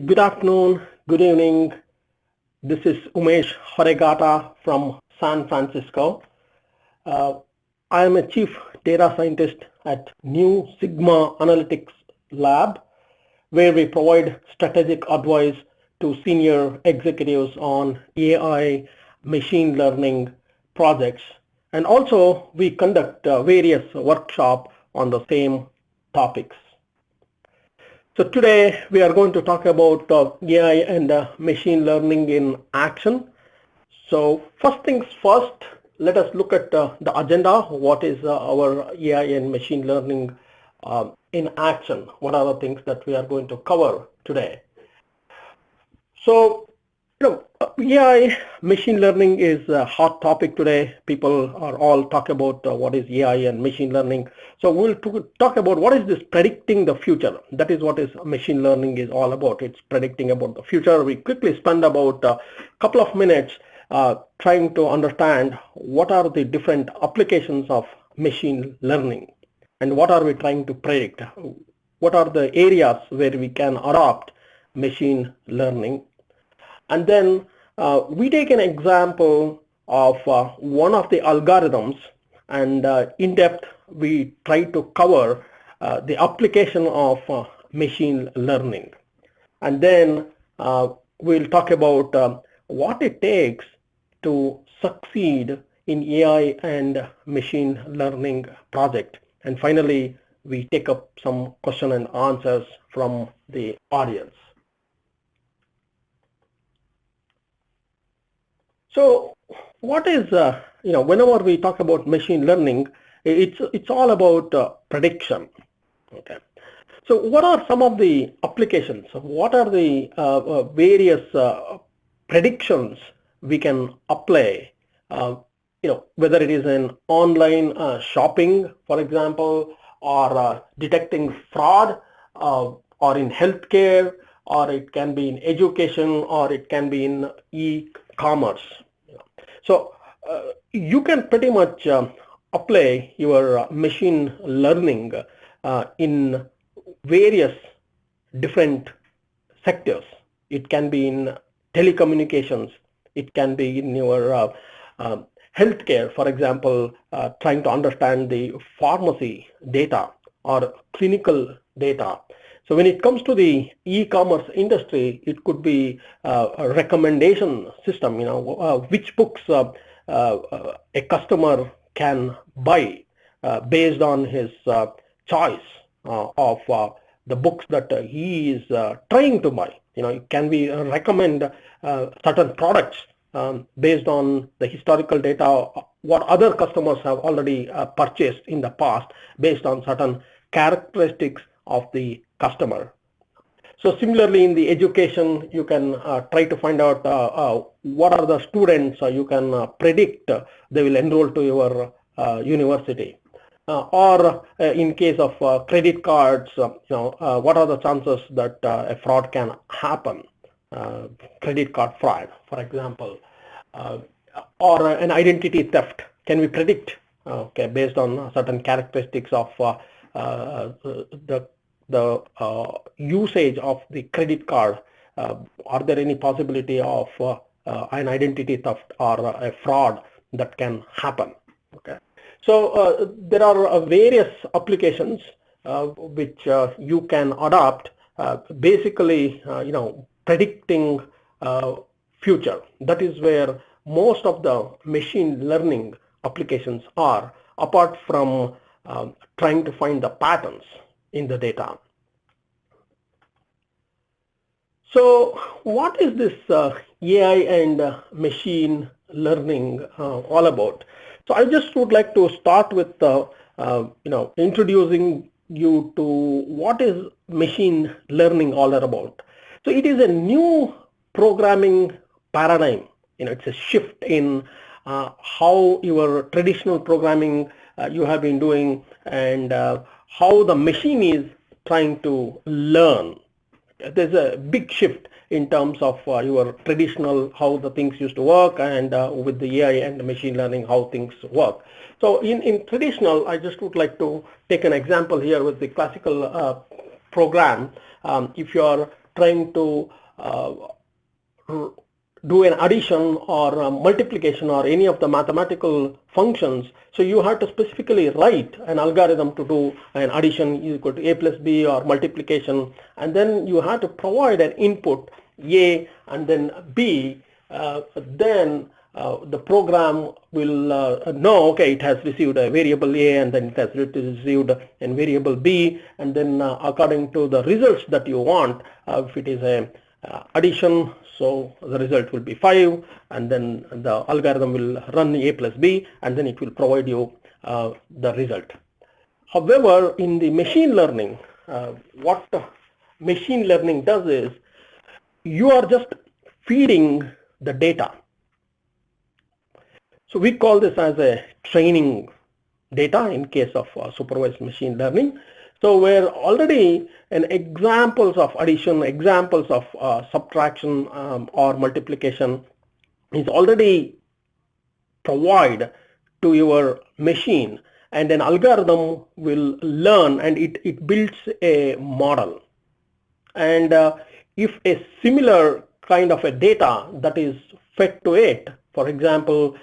Good afternoon, good evening. This is Umesh Hodeghatta from San Francisco. I am a chief data scientist at New Sigma Analytics Lab, where we provide strategic advice to senior executives on AI, machine learning projects. And also we conduct various workshops on the same topics. So today we are going to talk about AI and machine learning in action. So first things first, let us look at the agenda. What is our AI and machine learning in action? What are the things that we are going to cover today? So, AI machine learning is a hot topic today. People are all talk about what is AI and machine learning. So we'll talk about what is this predicting the future. That is what is machine learning is all about. It's predicting about the future. We quickly spend about a couple of minutes trying to understand what are the different applications of machine learning and what are we trying to predict. What are the areas where we can adopt machine learning. And then we take an example of one of the algorithms, and in depth we try to cover the application of machine learning. And then we'll talk about what it takes to succeed in AI and machine learning project. And finally, we take up some question and answers from the audience. So what is, whenever we talk about machine learning, it's all about prediction. Okay. So what are some of the applications? What are the various predictions we can apply? Whether it is in online shopping, for example, or detecting fraud, or in healthcare, or it can be in education, or it can be in e-commerce. So you can pretty much apply your machine learning in various different sectors. It can be in telecommunications. It can be in your healthcare, for example, trying to understand the pharmacy data or clinical data. So when it comes to the e-commerce industry, it could be a recommendation system, which books a customer can buy based on his choice of the books that he is trying to buy. It can be recommend certain products based on the historical data, what other customers have already purchased in the past based on certain characteristics of the customer. So similarly in the education, you can try to find out what are the students you can predict they will enroll to your university. Or in case of credit cards, what are the chances that a fraud can happen, credit card fraud, for example, or an identity theft. Can we predict, based on certain characteristics of the usage of the credit card, are there any possibility of an identity theft or a fraud that can happen? Okay. So there are various applications which you can adopt, basically, predicting future. That is where most of the machine learning applications are, apart from trying to find the patterns in the data. So what is this AI and machine learning all about? So I just would like to start with introducing you to what is machine learning all about. So it is a new programming paradigm. It's a shift in how your traditional programming you have been doing, and how the machine is trying to learn. There's a big shift in terms of your traditional, how the things used to work, and with the AI and the machine learning, how things work. So in traditional, I just would like to take an example here with the classical program. If you are trying to do an addition or multiplication or any of the mathematical functions. So you have to specifically write an algorithm to do an addition equal to a plus b or multiplication, and then you have to provide an input a and then b. Then the program will know, okay, it has received a variable a and then it has received a variable b, and then according to the results that you want, if it is a addition, so the result will be 5, and then the algorithm will run a plus b and then it will provide you the result. However, in the machine learning, what machine learning does is you are just feeding the data. So we call this as a training data in case of supervised machine learning. So where already examples of addition, examples of subtraction or multiplication is already provided to your machine, and an algorithm will learn and it builds a model. And if a similar kind of a data that is fed to it, for example,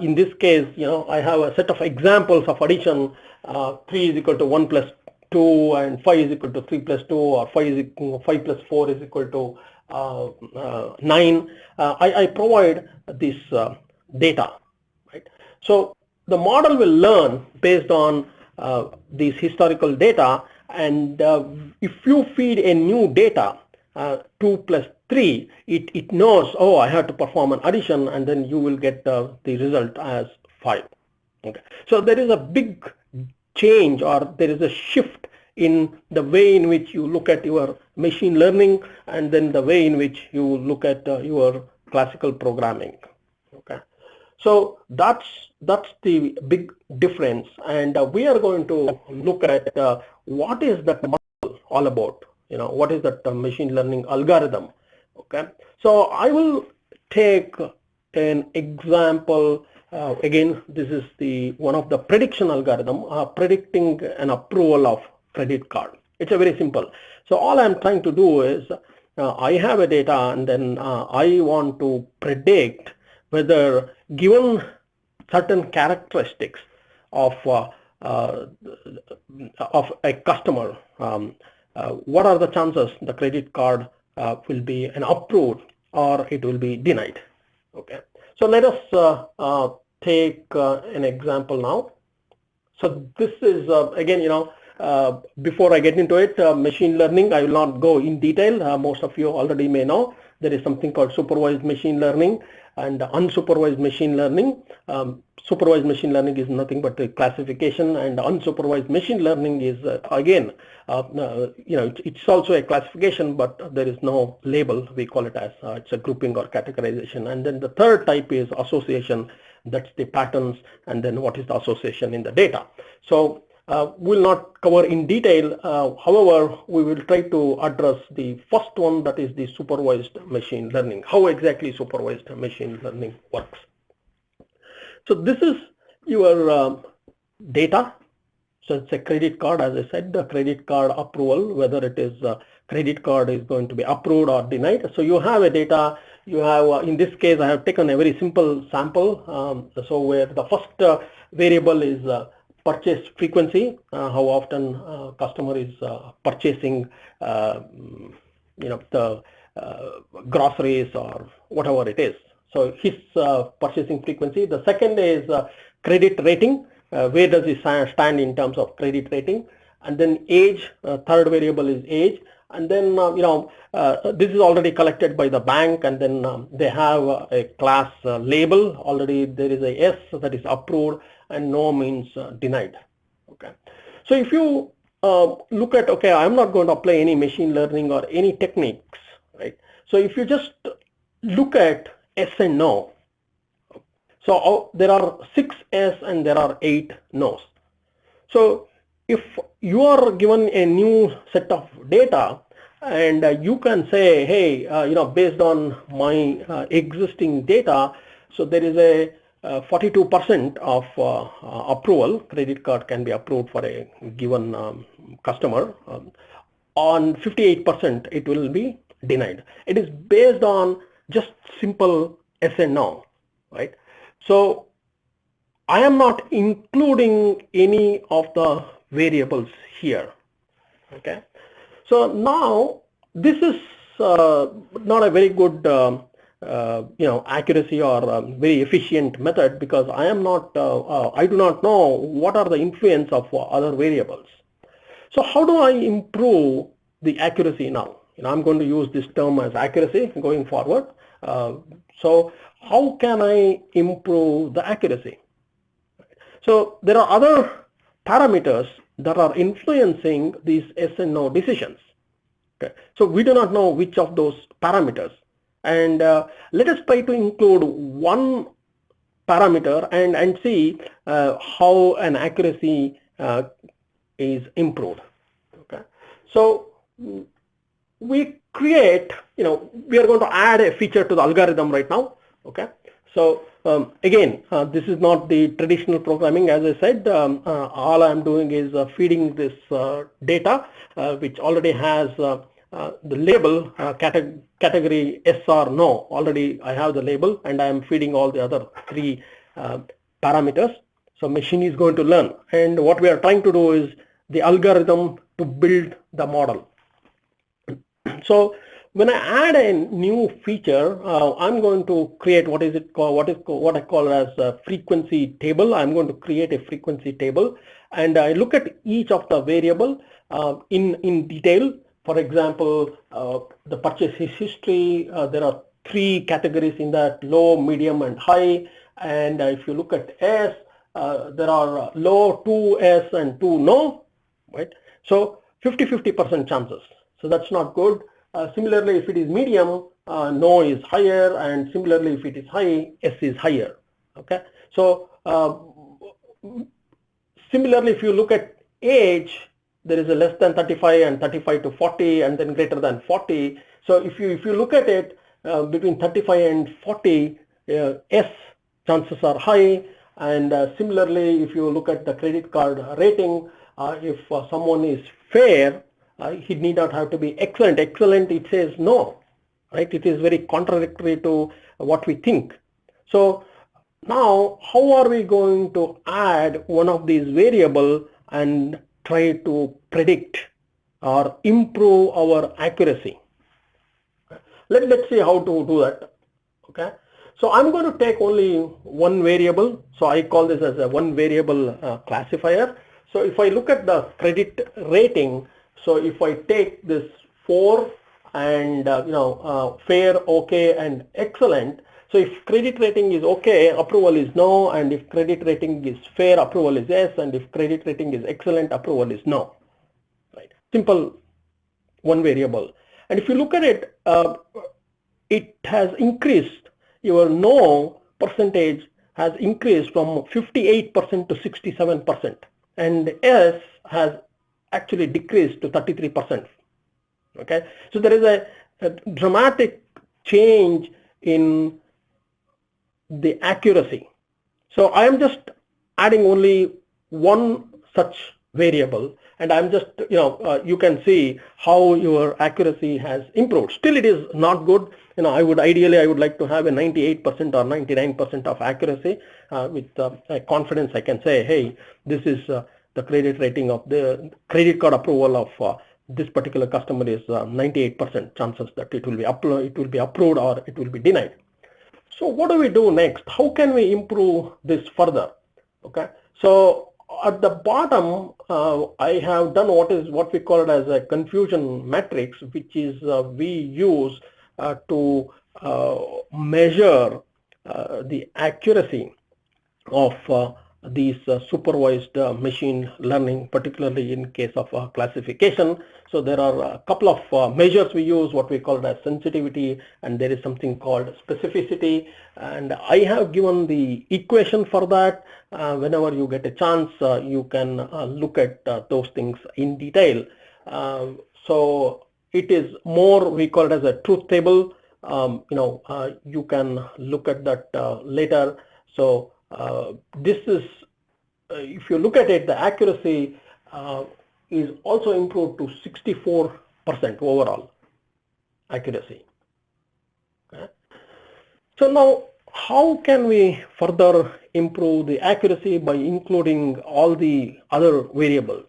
in this case, I have a set of examples of addition. 3 is equal to 1 plus 2 and 5 is equal to 3 plus 2, or 5 plus 4 is equal to 9. I provide this data, right? So the model will learn based on these historical data, and if you feed a new data 2 plus 3, it knows, oh, I have to perform an addition, and then you will get the result as 5. Okay, so there is a big change, or there is a shift in the way in which you look at your machine learning and then the way in which you look at your classical programming. Okay, so that's the big difference, and we are going to look at what is that model all about. What is that machine learning algorithm? Okay, so I will take an example. Again, this is one of the prediction algorithm, predicting an approval of credit card. It's a very simple. So all I'm trying to do is I have a data, and then I want to predict whether, given certain characteristics of a customer, what are the chances the credit card will be approved or it will be denied. Okay, so let us take an example now. So this is again, before I get into it, machine learning, I will not go in detail. Most of you already may know there is something called supervised machine learning and unsupervised machine learning. Supervised machine learning is nothing but a classification, and unsupervised machine learning is again, it's also a classification, but there is no label. We call it as it's a grouping or categorization. And then the third type is association. That's the patterns, and then what is the association in the data. So we'll not cover in detail. However, we will try to address the first one, that is the supervised machine learning. How exactly supervised machine learning works. So this is your data. So it's a credit card, as I said, the credit card approval, whether it is credit card is going to be approved or denied. So you have a data. You have, in this case, I have taken a very simple sample. So where the first variable is purchase frequency, how often customer is purchasing, the groceries or whatever it is. So his purchasing frequency. The second is credit rating. Where does he stand in terms of credit rating? And then age. Third variable is age. And then this is already collected by the bank, and then they have a class label. Already there is a S, that is approved, and no means denied. Okay, so if you look at, okay, I'm not going to apply any machine learning or any techniques, right? So if you just look at yes and no, so there are 6 yes and there are 8 no's. So if you are given a new set of data, and you can say, hey, based on my existing data, so there is a 42% of approval, credit card can be approved for a given customer. On 58% it will be denied. It is based on just simple yes and no, right? So I am not including any of the variables here. Okay, so now this is not a very good accuracy or very efficient method, because I am not I do not know what are the influence of other variables. So how do I improve the accuracy now? I'm going to use this term as accuracy going forward. So how can I improve the accuracy? So there are other parameters that are influencing these yes and no decisions. Okay. So we do not know which of those parameters, and let us try to include one parameter and see how an accuracy is improved. Okay. So we create, we are going to add a feature to the algorithm right now. Okay. So again, this is not the traditional programming. As I said, all I am doing is feeding this data, which already has the label category yes or no. Already I have the label, and I am feeding all the other three parameters. So machine is going to learn, and what we are trying to do is the algorithm to build the model. So when I add a new feature, I'm going to create what I call as a frequency table. I'm going to create a frequency table, and I look at each of the variable in detail. For example, the purchase history, there are three categories in that: low, medium, and high. And if you look at S, there are low, 2 S, and 2 no, right? So 50-50% chances. So that's not good. Similarly, if it is medium, no is higher, and similarly, if it is high, S is higher. Okay. So similarly, if you look at age, there is a less than 35 and 35 to 40, and then greater than 40. So if you look at it between 35 and 40, S chances are high. And similarly, if you look at the credit card rating, if someone is fair, he need not have to be excellent. Excellent, it says no, right? It is very contradictory to what we think. So now, how are we going to add one of these variables and try to predict or improve our accuracy? Let's see how to do that. Okay. So I'm going to take only one variable. So I call this as a one variable classifier. So if I look at the credit rating, so if I take this 4 and fair, okay, and excellent. So if credit rating is okay, approval is no, and if credit rating is fair, approval is yes, and if credit rating is excellent, approval is no. Right? Simple one variable. And if you look at it, it has increased. Your no percentage has increased from 58% to 67%, and yes has actually decreased to 33%. Okay, so there is a dramatic change in the accuracy. So I am just adding only one such variable, and I'm just you can see how your accuracy has improved. Still, it is not good. I would like to have a 98% or 99% of accuracy. With confidence, I can say, hey, this is the credit rating of the credit card approval of this particular customer is 98% chances that it will be approved or it will be denied. So what do we do next? How can we improve this further? Okay, so at the bottom, I have done what we call it as a confusion matrix, which is we use to measure the accuracy of these supervised machine learning, particularly in case of classification. So there are a couple of measures we use, what we call it as sensitivity, and there is something called specificity, and I have given the equation for that. Whenever you get a chance, you can look at those things in detail. So it is more, we call it as a truth table. You can look at that later. So this is, if you look at it, the accuracy is also improved to 64% overall. accuracy. Okay. So now, how can we further improve the accuracy by including all the other variables?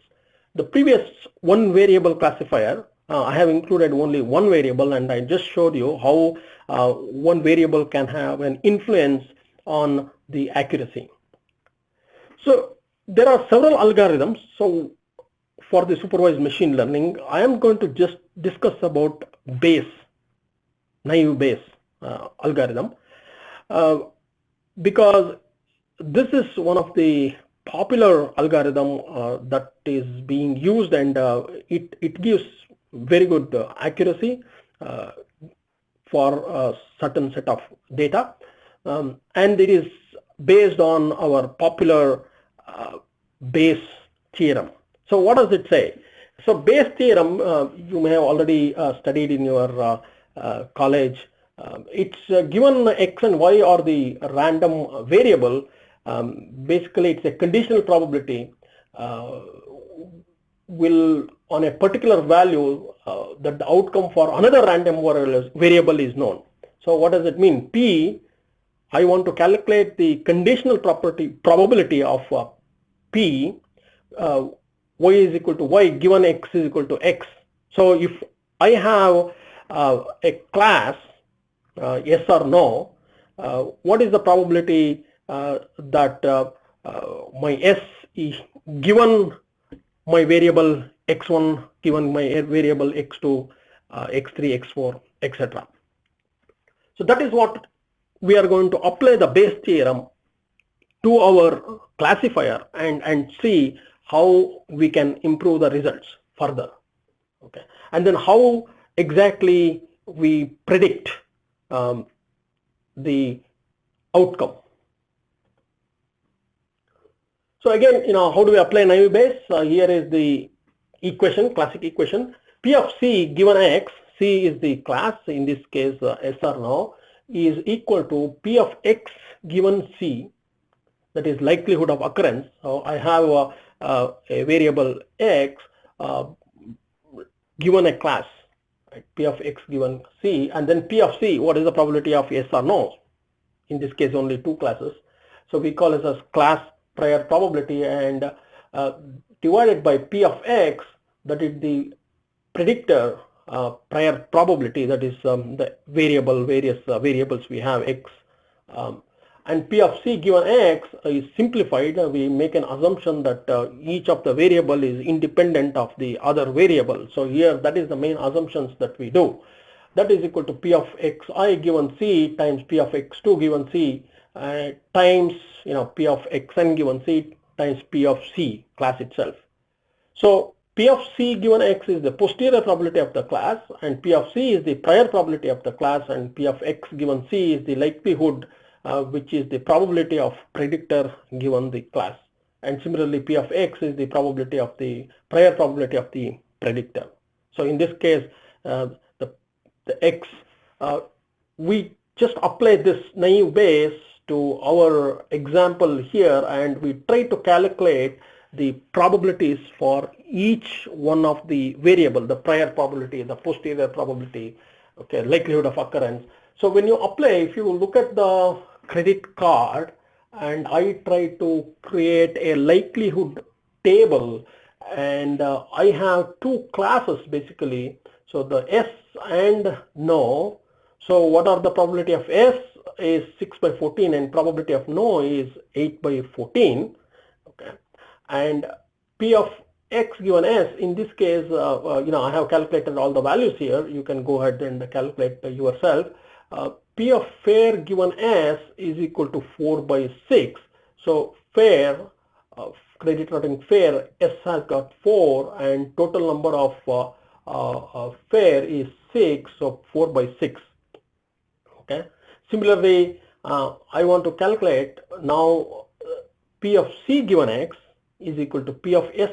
The previous one variable classifier, I have included only one variable, and I just showed you how one variable can have an influence on the accuracy. So there are several algorithms. So for the supervised machine learning, I am going to just discuss about Bayes, Naïve Bayes algorithm, because this is one of the popular algorithm that is being used, and it gives very good accuracy for a certain set of data, and it is based on our popular Bayes theorem. So what does it say? So Bayes theorem, you may have already studied in your college. It's given x and y are the random variable. Basically, it's a conditional probability will on a particular value that the outcome for another random variable is known. So what does it mean? P, I want to calculate the conditional probability of P, y is equal to y given x is equal to x. So if I have a class yes or no, what is the probability that my S is given my variable x1 given my variable x2, x3, x4, etc. So that is what we are going to apply the Bayes theorem to our classifier and see how we can improve the results further. Okay, and then how exactly we predict the outcome. So again, how do we apply Naïve Bayes? Here is the equation, classic equation. P of C given x, C is the class, in this case yes or no, is equal to P of x given C, that is likelihood of occurrence. So I have a variable x given a class, right? P of x given C, and then P of C, what is the probability of yes or no? In this case, only two classes. So we call it as class prior probability, and divided by P of x, that is the predictor prior probability, that is the various variables we have x, and P of C given x is simplified. We make an assumption that each of the variable is independent of the other variable. So here that is the main assumptions that we do. That is equal to P of xi given C times P of x2 given C times P of xn given C times P of C class itself. So P of C given x is the posterior probability of the class, and P of C is the prior probability of the class, and P of x given C is the likelihood, which is the probability of predictor given the class. And similarly, P of x is the probability of the prior probability of the predictor. So in this case, the x, we just apply this Naïve Bayes to our example here, and we try to calculate the probabilities for each one of the variable, the prior probability, the posterior probability, okay, likelihood of occurrence. So when you apply, if you look at the credit card, and I try to create a likelihood table, and I have two classes basically, so the yes and no. So what are the probability of yes is 6 by 14, and probability of no is 8 by 14. Okay, and P of x given s, in this case, I have calculated all the values here. You can go ahead and calculate yourself. P of fair given s is equal to 4 by 6. So fair, credit rating fair, s has got 4, and total number of fair is 6, so 4 by 6. Okay. Similarly, I want to calculate now P of C given x is equal to P of S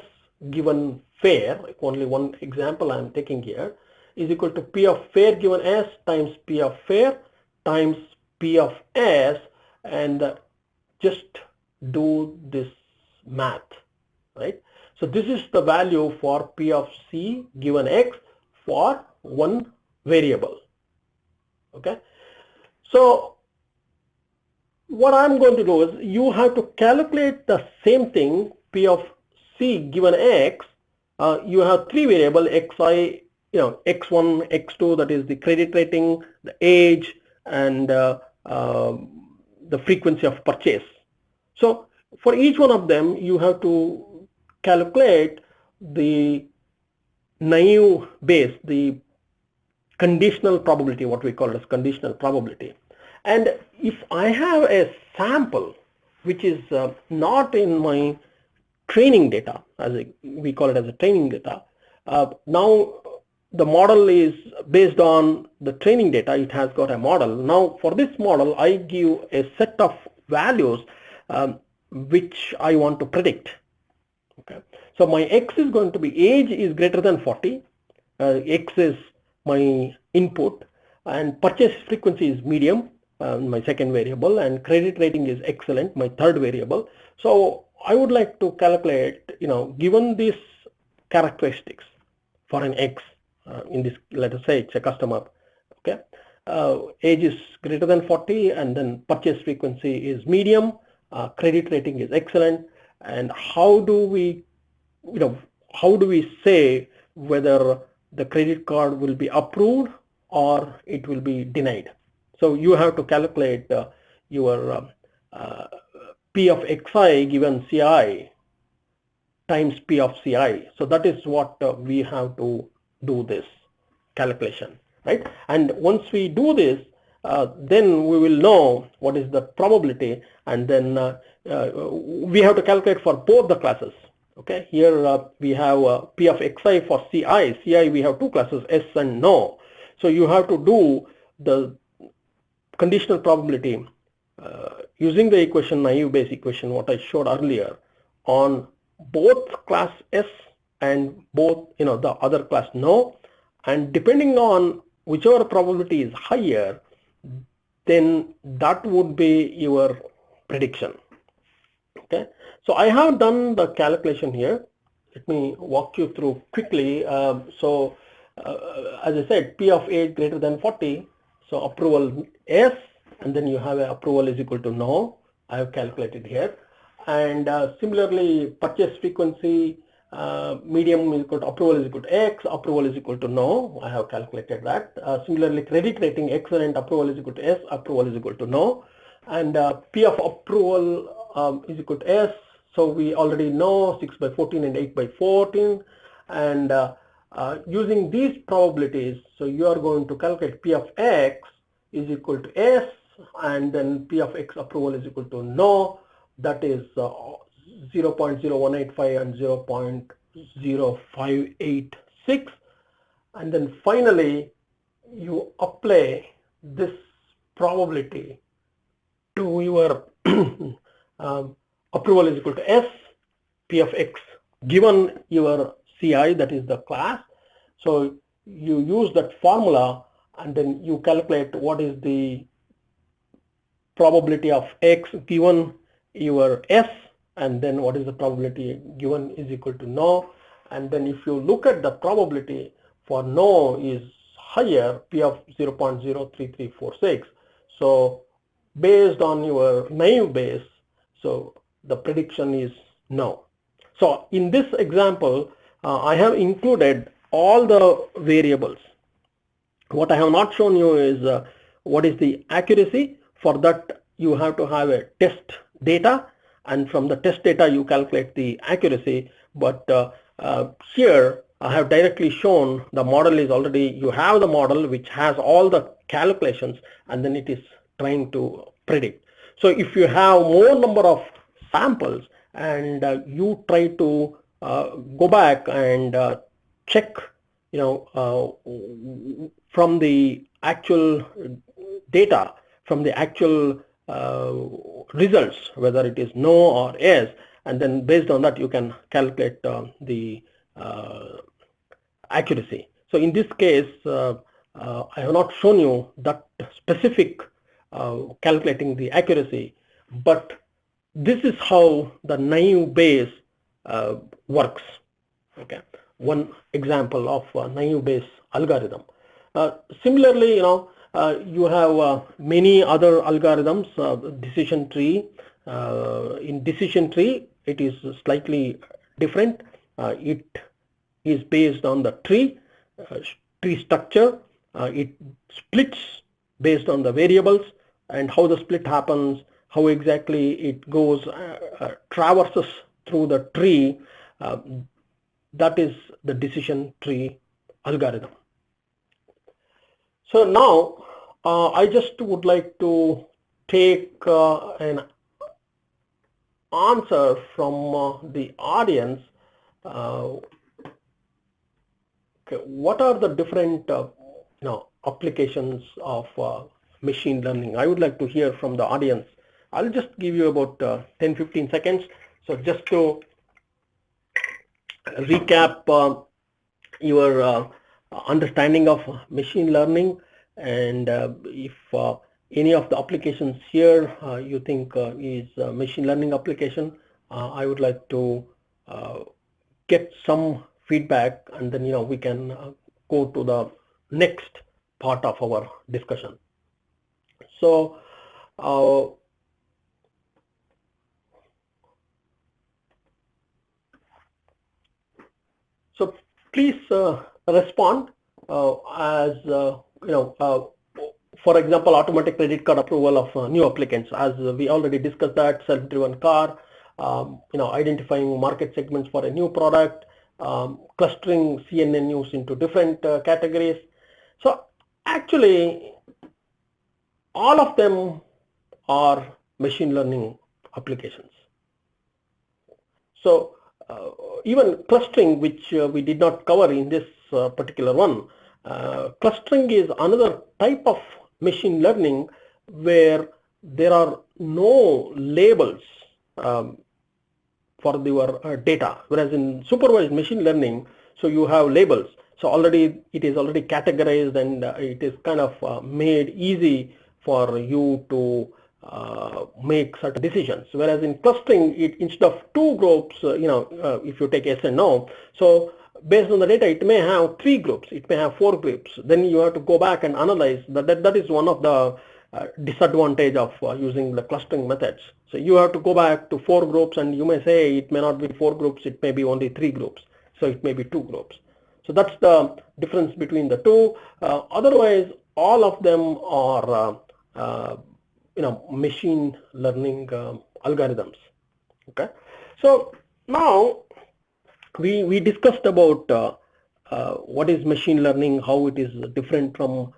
given fair, only one example I am taking here, is equal to P of fair given S times P of fair times P of S, and just do this math, right? So this is the value for P of C given x for one variable. Okay, so what I'm going to do is you have to calculate the same thing, P of C given X. You have three variables, Xi, X1, X2, that is the credit rating, the age, and the frequency of purchase. So for each one of them, you have to calculate the naive Bayes, the conditional probability, what we call as conditional probability. And if I have a sample which is not in my training data, we call it as a training data, now the model is based on the training data. It has got a model. Now for this model, I give a set of values which I want to predict. Okay, so my X is going to be age is greater than 40. X is my input, and purchase frequency is medium, my second variable, and credit rating is excellent, my third variable. So I would like to calculate, given these characteristics for an X, in this, let us say it's a customer, okay, age is greater than 40, and then purchase frequency is medium, credit rating is excellent, and how do we say whether the credit card will be approved or it will be denied? So you have to calculate your P of Xi given Ci times P of Ci. So that is what we have to do this calculation, right? And once we do this, then we will know what is the probability, and then we have to calculate for both the classes. Okay, here we have P of Xi for Ci. Ci we have two classes, S and no. So you have to do the conditional probability using the equation, naive Bayes equation, what I showed earlier, on both class S and both the other class no, and depending on whichever probability is higher, then that would be your prediction. Okay, so I have done the calculation here. Let me walk you through quickly. As I said, P of age greater than 40, so approval S, and then you have a approval is equal to no. I have calculated here. And similarly, purchase frequency medium is equal to approval is equal to X, approval is equal to no. I have calculated that. Similarly, credit rating excellent, approval is equal to S, approval is equal to no. And P of approval is equal to S. So we already know 6 by 14 and 8 by 14. And using these probabilities, so you are going to calculate P of X is equal to S, and then P of X approval is equal to no. That is 0.0185 and 0.0586. And then finally, you apply this probability to your approval is equal to S, P of X given your Ci, that is the class. So you use that formula, and then you calculate what is the probability of X given your S, and then what is the probability given is equal to no. And then if you look at the probability for no is higher, P of 0.03346. So based on your naive Bayes, so the prediction is no. So in this example, I have included all the variables. What I have not shown you is what is the accuracy. For that, you have to have a test data, and from the test data you calculate the accuracy. But here I have directly shown the model is already, you have the model which has all the calculations, and then it is trying to predict. So if you have more number of samples and you try to go back and check, from the actual data, from the actual results, whether it is no or yes, and then based on that you can calculate the accuracy. So in this case, I have not shown you that specific calculating the accuracy, but this is how the naive Bayes works. Okay, one example of naive Bayes algorithm. Similarly, you have many other algorithms, decision tree. In decision tree, it is slightly different. It is based on the tree structure. It splits based on the variables and how the split happens, how exactly it goes, traverses through the tree. That is the decision tree algorithm. So now I just would like to take an answer from the audience. Okay, what are the different applications of machine learning? I would like to hear from the audience. I'll just give you about 10-15 seconds. So just to recap your understanding of machine learning, and if any of the applications here you think is a machine learning application, I would like to get some feedback, and then we can go to the next part of our discussion. So please respond as for example, automatic credit card approval of new applicants, as we already discussed that, self-driven car, identifying market segments for a new product, clustering CNN news into different categories. So actually, all of them are machine learning applications. So even clustering, which we did not cover in this particular one, clustering is another type of machine learning where there are no labels for your data, whereas in supervised machine learning, so you have labels. So already it is already categorized, and it is kind of made easy for you to make certain decisions. Whereas in clustering, instead of two groups, if you take yes and no, so based on the data, it may have 3 groups, it may have 4 groups. Then you have to go back and analyze. That is one of the disadvantage of using the clustering methods. So you have to go back to 4 groups, and you may say it may not be 4 groups, it may be only 3 groups. So it may be 2 groups. So that's the difference between the two. Otherwise, all of them are machine learning algorithms. Okay. So now we discussed about what is machine learning, how it is different from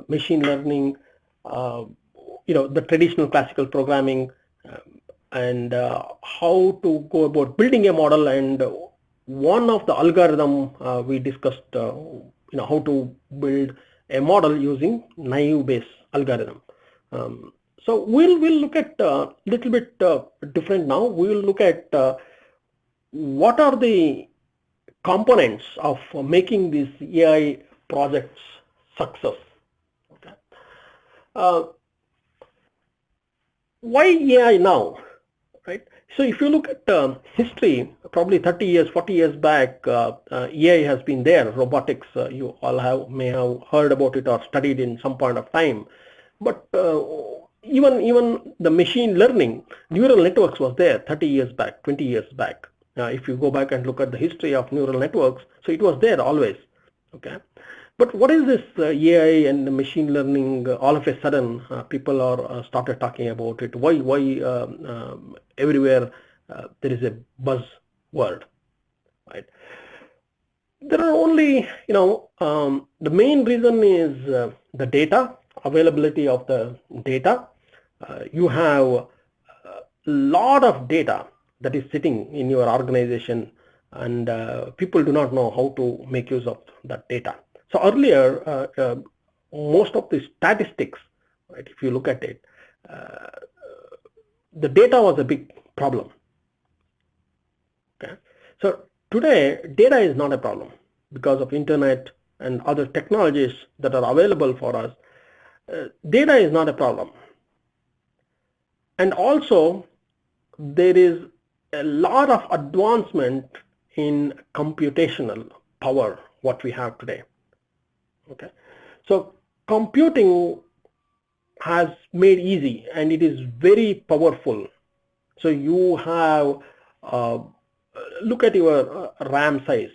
machine learning, the traditional classical programming, and how to go about building a model. And one of the algorithm we discussed, how to build a model using Naïve Bayes algorithm. So we'll look at a little bit different now. We will look at what are the components of making these AI projects success. Okay. Why AI now, right? So if you look at history, probably 30 years, 40 years back, AI has been there. Robotics, you all may have heard about it or studied in some point of time. But even the machine learning, neural networks was there 30 years back, 20 years back. If you go back and look at the history of neural networks, so it was there always. Okay. But what is this AI and machine learning? All of a sudden, people are started talking about it. Why everywhere there is a buzzword, right? There are only, the main reason is the data, availability of the data. You have a lot of data that is sitting in your organization, and people do not know how to make use of that data. So earlier, most of the statistics, right, if you look at it, the data was a big problem. Okay. So today, data is not a problem because of internet and other technologies that are available for us. Data is not a problem. And also, there is a lot of advancement in computational power, what we have today. Okay. So computing has made easy, and it is very powerful. So you have look at your RAM size,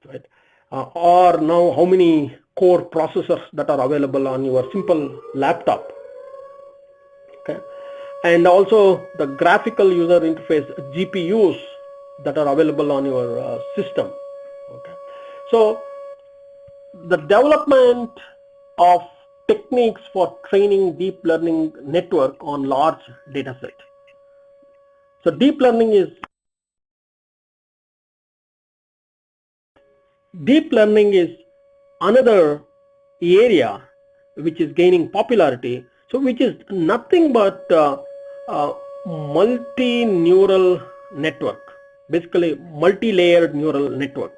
right? Or now how many core processors that are available on your simple laptop. Okay, and also the graphical user interface GPUs that are available on your system. Okay, so the development of techniques for training deep learning network on large data set. So deep learning is another area which is gaining popularity. So which is nothing but multi-neural network, basically multi-layered neural network.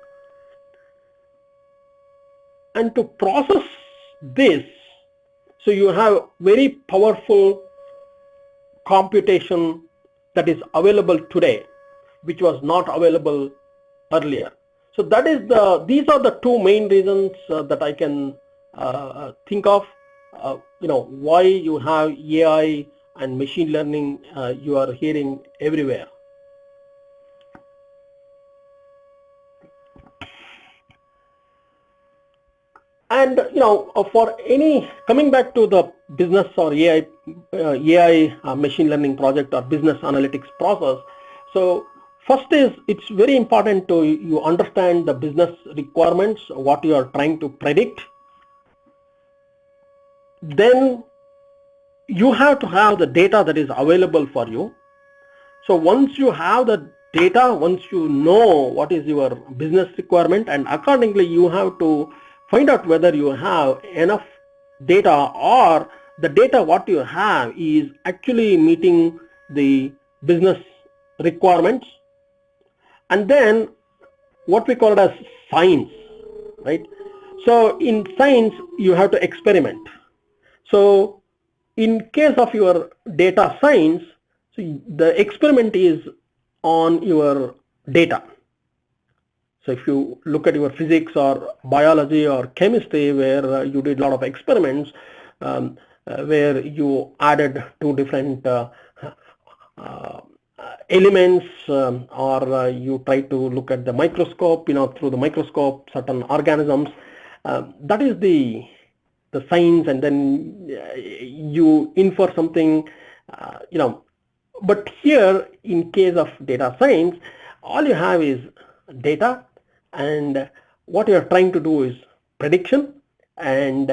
And to process this, so you have very powerful computation that is available today, which was not available earlier. So that is these are the two main reasons that I can think of. Why you have AI and machine learning you are hearing everywhere. And for any, coming back to the business or AI machine learning project or business analytics process. So first is, it's very important to you understand the business requirements, what you are trying to predict. Then you have to have the data that is available for you. So once you have the data, once you know what is your business requirement, and accordingly you have to find out whether you have enough data or the data what you have is actually meeting the business requirements. And then what we call it as science, right? So in science you have to experiment. So in case of your data science, so the experiment is on your data. So if you look at your physics or biology or chemistry, where you did a lot of experiments, where you added two different elements, or you try to look at the microscope, through the microscope, certain organisms, that is the science, and then you infer something, but here in case of data science, all you have is data, and what you are trying to do is prediction, and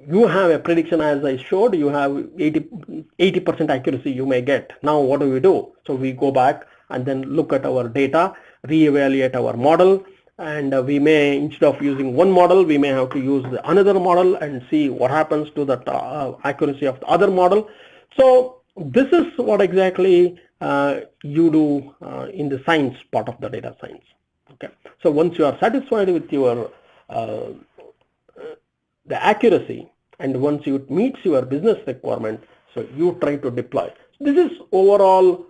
you have a prediction, as I showed, you have 80% accuracy you may get. Now what do? So we go back and then look at our data, reevaluate our model, and we may, instead of using one model, we may have to use another model and see what happens to the accuracy of the other model. So this is what exactly you do in the science part of the data science. Okay, so once you are satisfied with your the accuracy, and once it meets your business requirement, so you try to deploy. This is overall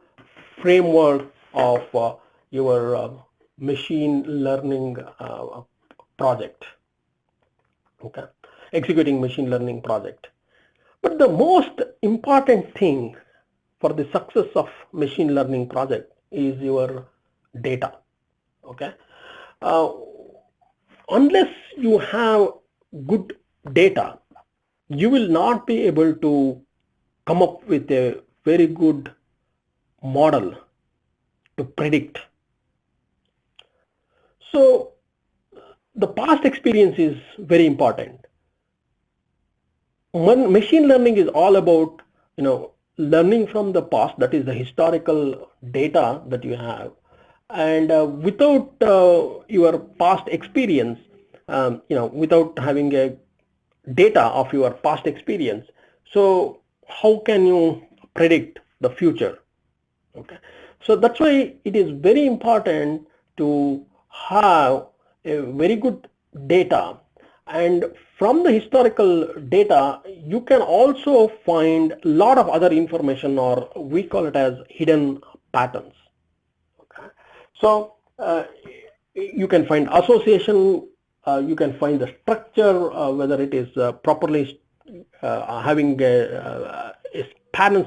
framework of your machine learning project. Okay, executing machine learning project. But the most important thing for the success of machine learning project is your data. Okay, unless you have good data, you will not be able to come up with a very good model to predict. So the past experience is very important. Machine learning is all about learning from the past, that is the historical data that you have, and without your past experience, without having a data of your past experience, so how can you predict the future? Okay, so that's why it is very important to have a very good data, and from the historical data you can also find a lot of other information, or we call it as hidden patterns. Okay, so you can find association you can find the structure, whether it is properly having a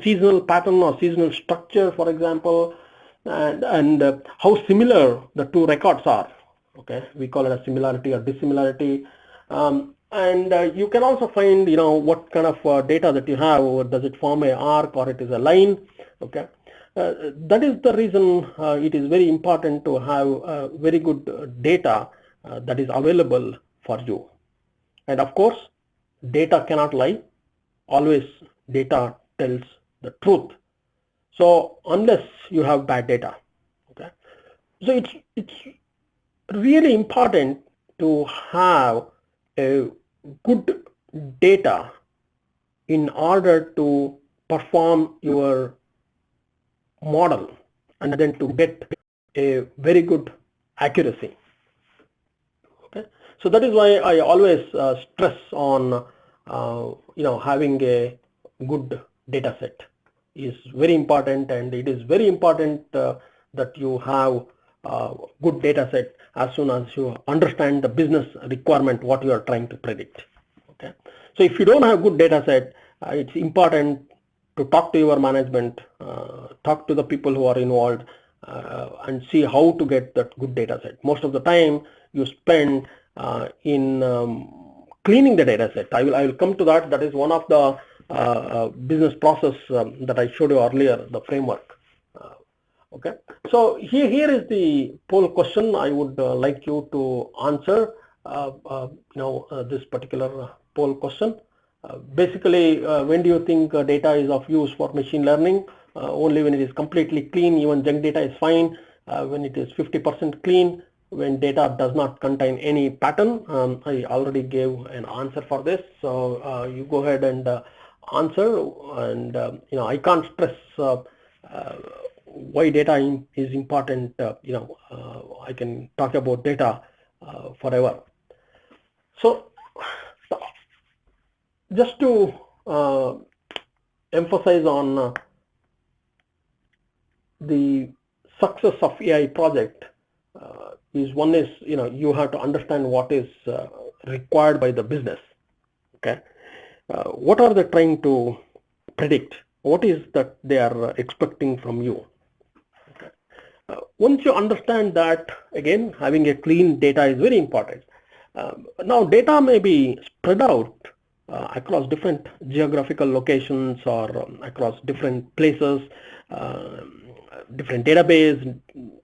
seasonal pattern or seasonal structure, for example, and how similar the two records are. Okay, we call it a similarity or dissimilarity. And you can also find, what kind of data that you have, or does it form a arc or it is a line. Okay, that is the reason it is very important to have very good data that is available for you. And of course, data cannot lie. Always data tells the truth. So unless you have bad data, okay. So it's really important to have a good data in order to perform your model and then to get a very good accuracy. Okay, so that is why I always stress on having a good data set is very important, and it is very important that you have good data set as soon as you understand the business requirement, what you are trying to predict. Okay, so if you don't have good data set, it's important to talk to your management, talk to the people who are involved, and see how to get that good data set. Most of the time you spend in cleaning the data set. I will come to that. That is one of the business process that I showed you earlier, the framework. Okay, so here is the poll question I would like you to answer. This particular poll question. Basically, when do you think data is of use for machine learning? Only when it is completely clean. Even junk data is fine. When it is 50% clean, when data does not contain any pattern. I already gave an answer for this, so you go ahead and answer. And I can't stress why data is important. I can talk about data forever. So just to emphasize on the success of AI project, is one is, you have to understand what is required by the business. Okay, what are they trying to predict? What is that they are expecting from you? Okay, once you understand that, again, having a clean data is very important. Now data may be spread out across different geographical locations or across different places, different database,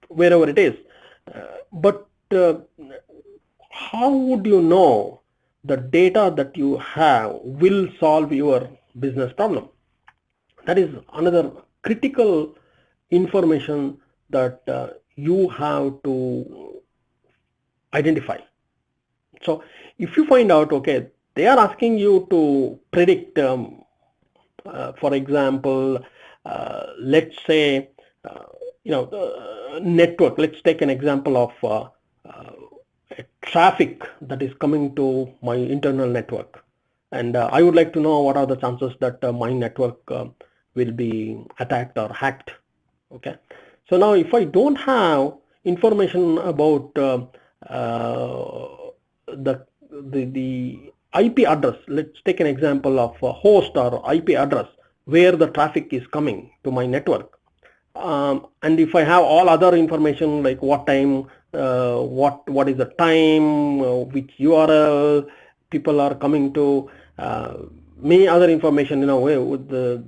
wherever it is. But how would you know the data that you have will solve your business problem? That is another critical information that you have to identify. So if you find out, okay, they are asking you to predict, for example, let's say, network. Let's take an example of traffic that is coming to my internal network, and I would like to know what are the chances that my network will be attacked or hacked. Okay, so now if I don't have information about the IP address, let's take an example of a host or IP address where the traffic is coming to my network. And if I have all other information like what time, what is the time, which URL people are coming to, many other information, with the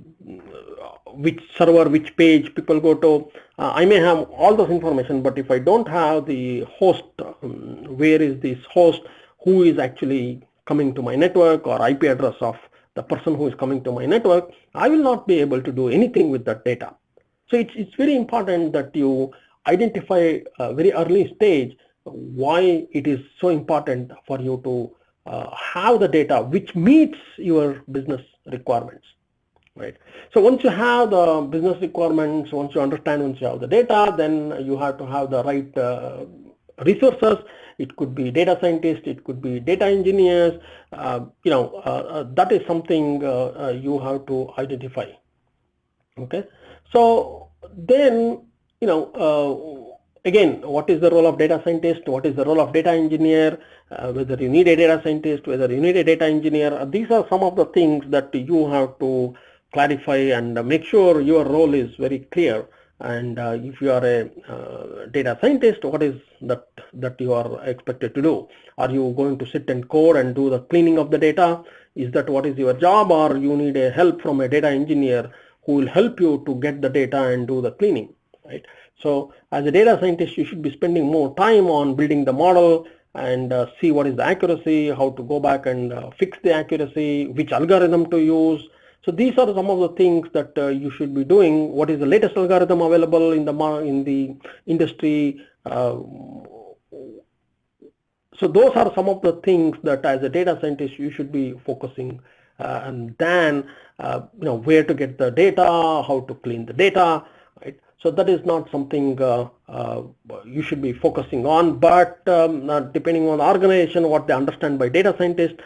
which server, which page people go to, I may have all those information, but if I don't have the host, where is this host, who is actually coming to my network, or IP address of the person who is coming to my network, I will not be able to do anything with that data. So it's very important that you identify a very early stage why it is so important for you to have the data which meets your business requirements, right? So once you have the business requirements, once you understand, once you have the data, then you have to have the right resources. It could be data scientists, it could be data engineers, that is something you have to identify. Okay, so then again, what is the role of data scientist? What is the role of data engineer? Whether you need a data scientist, whether you need a data engineer. These are some of the things that you have to clarify and make sure your role is very clear. And if you are a data scientist, what is that you are expected to do? Are you going to sit and code and do the cleaning of the data? Is that what is your job, or you need a help from a data engineer who will help you to get the data and do the cleaning, right? So as a data scientist, you should be spending more time on building the model and see what is the accuracy, how to go back and fix the accuracy, which algorithm to use. So these are some of the things that you should be doing. What is the latest algorithm available in the industry? So those are some of the things that as a data scientist you should be focusing, and then where to get the data, how to clean the data, right? So that is not something you should be focusing on, but depending on the organization, what they understand by data scientist,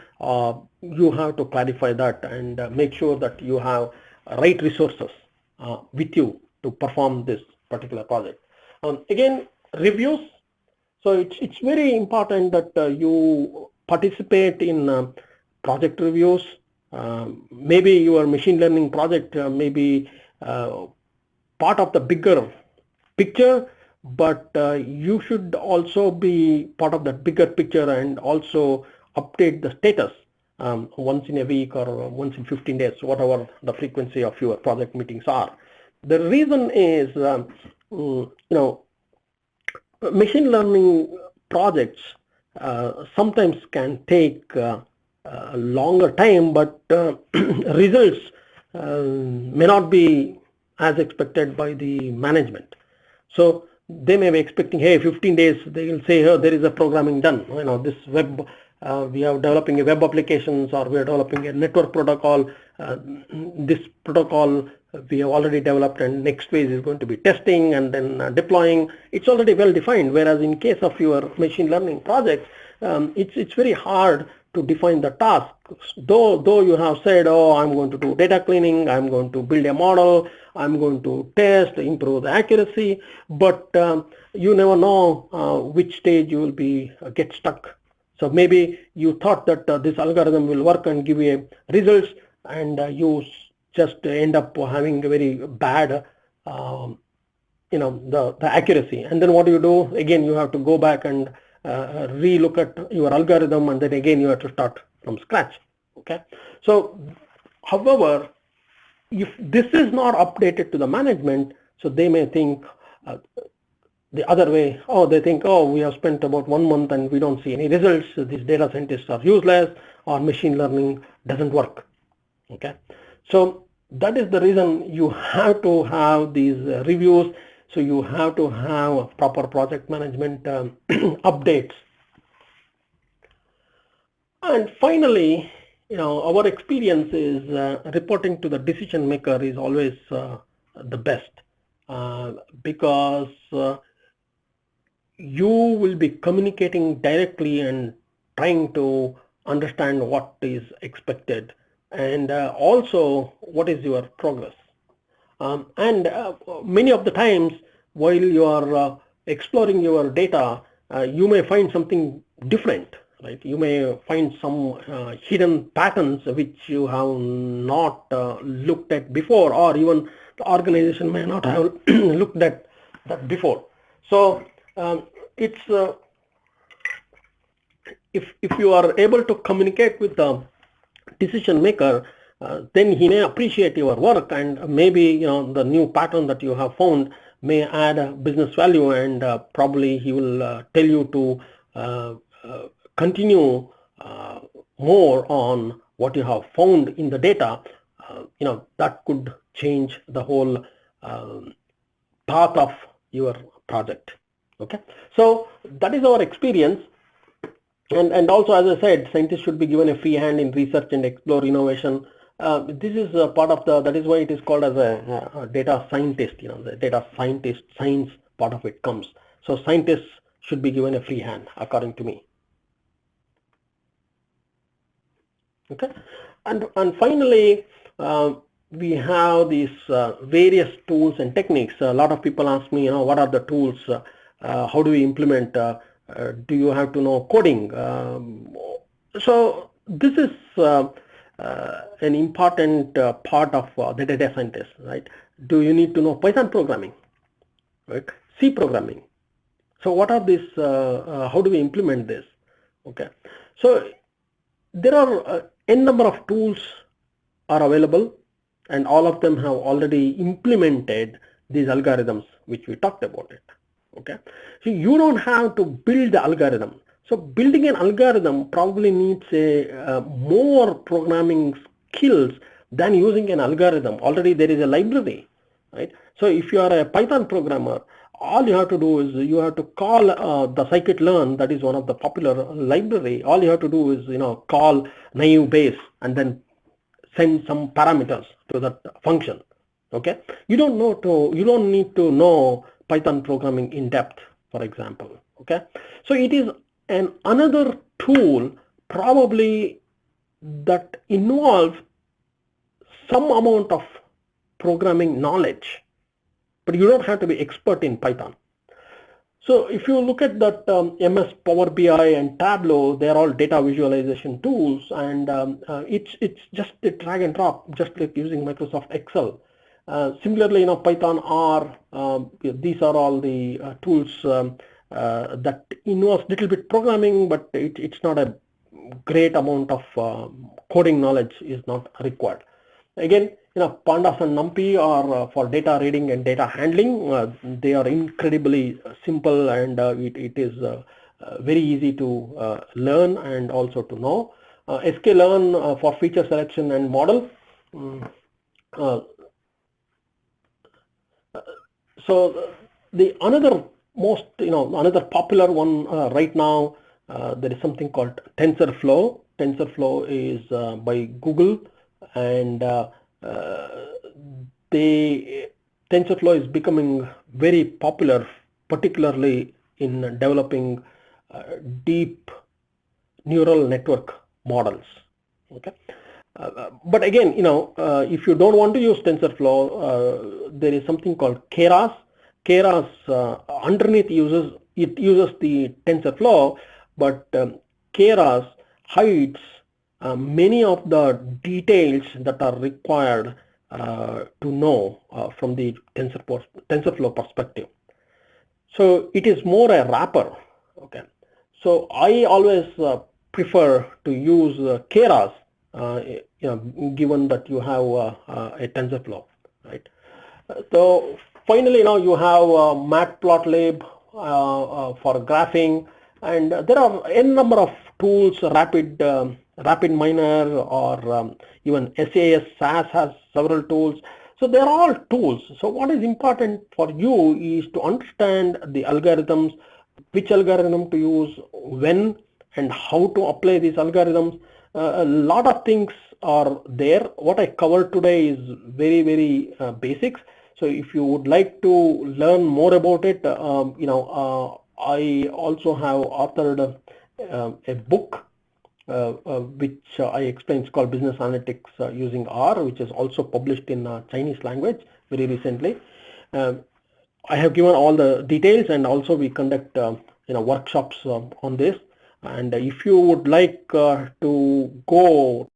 you have to clarify that and make sure that you have right resources with you to perform this particular project. Again, reviews. So it's very important that you participate in project reviews. Maybe your machine learning project may be part of the bigger picture, but you should also be part of that bigger picture and also update the status once in a week or once in 15 days, whatever the frequency of your project meetings are. The reason is, machine learning projects sometimes can take a longer time, but results may not be as expected by the management. So they may be expecting, hey, 15 days, they will say, oh, there is a programming done. This web, we are developing a web applications, or we are developing a network protocol. This protocol we have already developed, and next phase is going to be testing and then deploying. It's already well defined. Whereas in case of your machine learning projects, it's very hard to define the task. Though you have said, oh, I'm going to do data cleaning, I'm going to build a model, I'm going to test, improve the accuracy, but you never know which stage you will be get stuck. So maybe you thought that this algorithm will work and give you results, and you just end up having a very bad the accuracy. And then what do you do? Again, you have to go back and re-look at your algorithm, and then again you have to start from scratch. Okay. So however, if this is not updated to the management, so they may think the other way. Oh, they think, oh, we have spent about 1 month and we don't see any results. These data scientists are useless, or machine learning doesn't work. Okay. So that is the reason you have to have these reviews. So you have to have proper project management updates. And finally, our experience is reporting to the decision maker is always the best, because you will be communicating directly and trying to understand what is expected, and also what is your progress. And many of the times while you are exploring your data, you may find something different, right? You may find some hidden patterns which you have not looked at before, or even the organization may not have looked at that before. So it's if you are able to communicate with the decision maker, then he may appreciate your work, and maybe the new pattern that you have found may add business value, and probably he will tell you to continue more on what you have found in the data. That could change the whole path of your project. Okay, so that is our experience. And also, as I said, scientists should be given a free hand in research and explore innovation. This is a part of that is why it is called as a data scientist. The data scientist science part of it comes. So scientists should be given a free hand, according to me. Okay, and finally, we have these various tools and techniques. A lot of people ask me, what are the tools how do we implement, do you have to know coding? So this is an important part of the data scientist, right? Do you need to know Python programming, right? C programming. So what are these, how do we implement this? Okay, so there are n number of tools are available, and all of them have already implemented these algorithms which we talked about it. Okay, so you don't have to build the algorithm. So building an algorithm probably needs a more programming skills than using an algorithm. Already there is a library, right? So if you are a Python programmer, all you have to do is you have to call the scikit-learn, that is one of the popular library. All you have to do is call Naïve Bayes and then send some parameters to that function. Okay, you don't need to know Python programming in depth, for example. Okay, so it is another tool probably that involves some amount of programming knowledge, but you don't have to be expert in Python. So if you look at that MS Power BI and Tableau, they are all data visualization tools, and it's just a drag and drop, just like using Microsoft Excel. Similarly, Python R, these are all the tools that involves little bit programming, but it's not a great amount of coding knowledge is not required. Again, pandas and numpy are for data reading and data handling. They are incredibly simple, and it is very easy to learn and also to know. sklearn for feature selection and model. So the another popular one right now, there is something called TensorFlow. TensorFlow is by Google, and TensorFlow is becoming very popular, particularly in developing deep neural network models. Okay. But again, if you don't want to use TensorFlow, there is something called Keras. Keras underneath uses the TensorFlow, but Keras hides many of the details that are required to know from the TensorFlow perspective. So it is more a wrapper. Okay. So I always prefer to use Keras, given that you have a TensorFlow, right? So finally, now you have Matplotlib for graphing, and there are n number of tools. RapidMiner, or even SAS has several tools. So they are all tools. So what is important for you is to understand the algorithms, which algorithm to use, when, and how to apply these algorithms. A lot of things are there. What I covered today is very, very basics. So if you would like to learn more about it, I also have authored a book which I explain. It's called Business Analytics Using R, which is also published in Chinese language very recently. I have given all the details, and also we conduct workshops on this. And if you would like to go